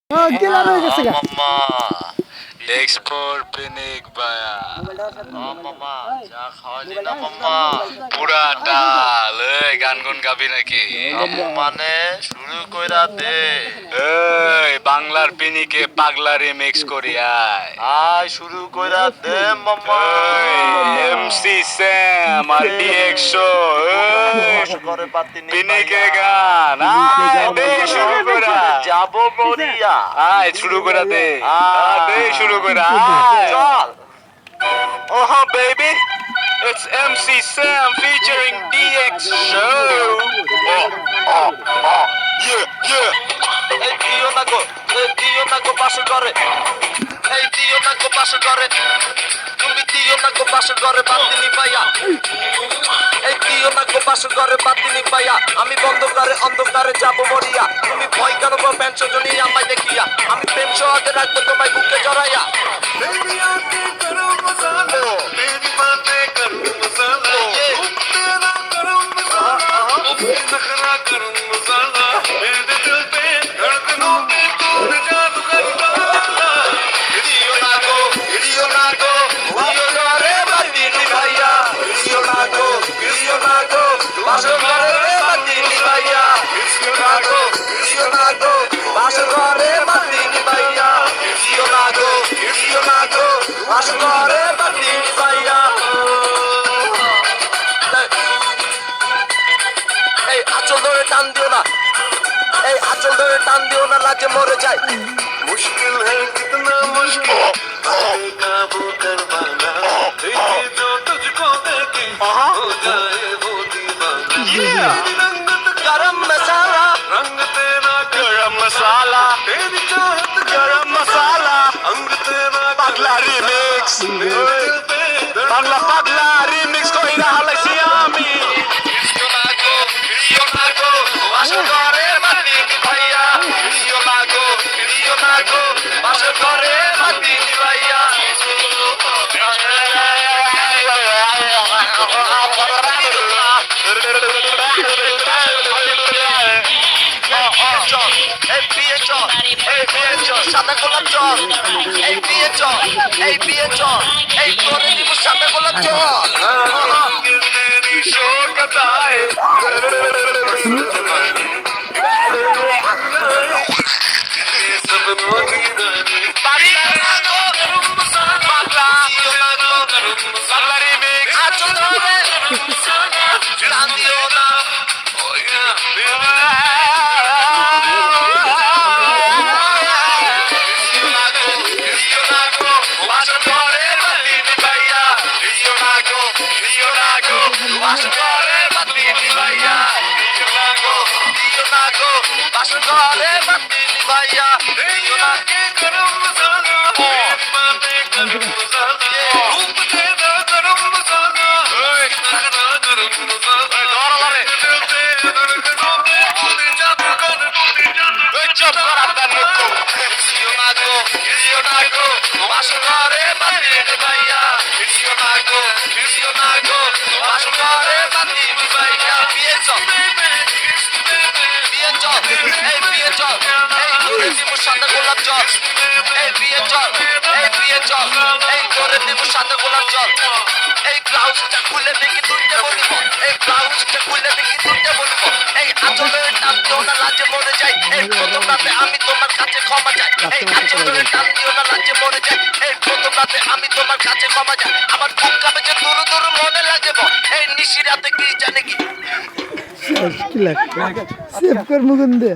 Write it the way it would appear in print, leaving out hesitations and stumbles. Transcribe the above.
গেলা হয়ে গেছে গা মামা এক্সপোর্ট পিনিক বায়া মামা যা খাওয়ালি না মামা পুরাটা লই গান গুন গাবি নাকি মানে শুরু কইরা দে এই বাংলার পিনিকে পাগলারে মিক্স করি আয় শুরু কইরা দে মামা এমসি স্যাম আর ডিএক্সো করে পাতি পিনিকে গান আয় দে শুরু করা যাবো মরিয়া আয় শুরু করা দে দে শুরু করা চল Oh baby, it's MC Sam featuring DX Show. Yeah. Hey Dio nago pasho gore. Hey Dio nago pasho gore. Tumi Dio nago pasho gore batini baya. Hey Dio nago pasho gore batini baya. Ami অন্ধকারে যাবো মরিয়া তুমি ভয় কেন পেনশো Johnny আমায় দেখিয়া আমি প্রেম সহাতে রাখবো তোমায় বুকে জড়াইয়া Baby आके करो मसाला मेरी बातें करो मसाला तेरा करो मसाला नखरा करो मसाला मेरे दिल पे धड़कनों पे तूने जादू कर डाला हिडियो ना गो रे बंदी भैया हिडियो ना गो बासो रे बंदी भैया हिडियो ना गो बासो रे बंदी भैया हिडियो ना गो বাসো রে বন্দি ভাইয়া এই আঁচল ধরে টান দিও না লাজে মরে যায় মুশকিল है कितना मुश्किल काबू कर पाना जो तुझको देखे हो जाए वो दीवाना रंगत गरम मसाला रंग तेरा गरम मसाला तेरी चाहत गरम मसाला अंग तेरा पागला रिमिक्स पागला रिमिक्स কইরা হালাইছি আমি রিও নাগো বাসো করে মাটি ভাইয়া রিও নাগো বাসো করে মাটি ভাইয়া সাদা গোলাপ জল এই বিয়ে চল এই করে দিব সাদা গোলাপ জল সাদা গোলাপ জল এই বিয়ে চল এই করে দিব সাদা গোলাপ জল এই ব্লাউজটা খুলে দেখি তুইতে বলবো এই আঁচলের টান দিও না লাজে মরে যাই এই প্রথম রাতে আমি তোমার কাছে ক্ষমা চাই এই আঁচলের টান দিও না লাজে মরে যাই এই প্রথম রাতে আমি তোমার কাছে ক্ষমা চাই আমার বুক কাঁপে যে দূর মনে লাগে এই নিশি রাতে কি জানে কি সেভ কর মুগুন্দে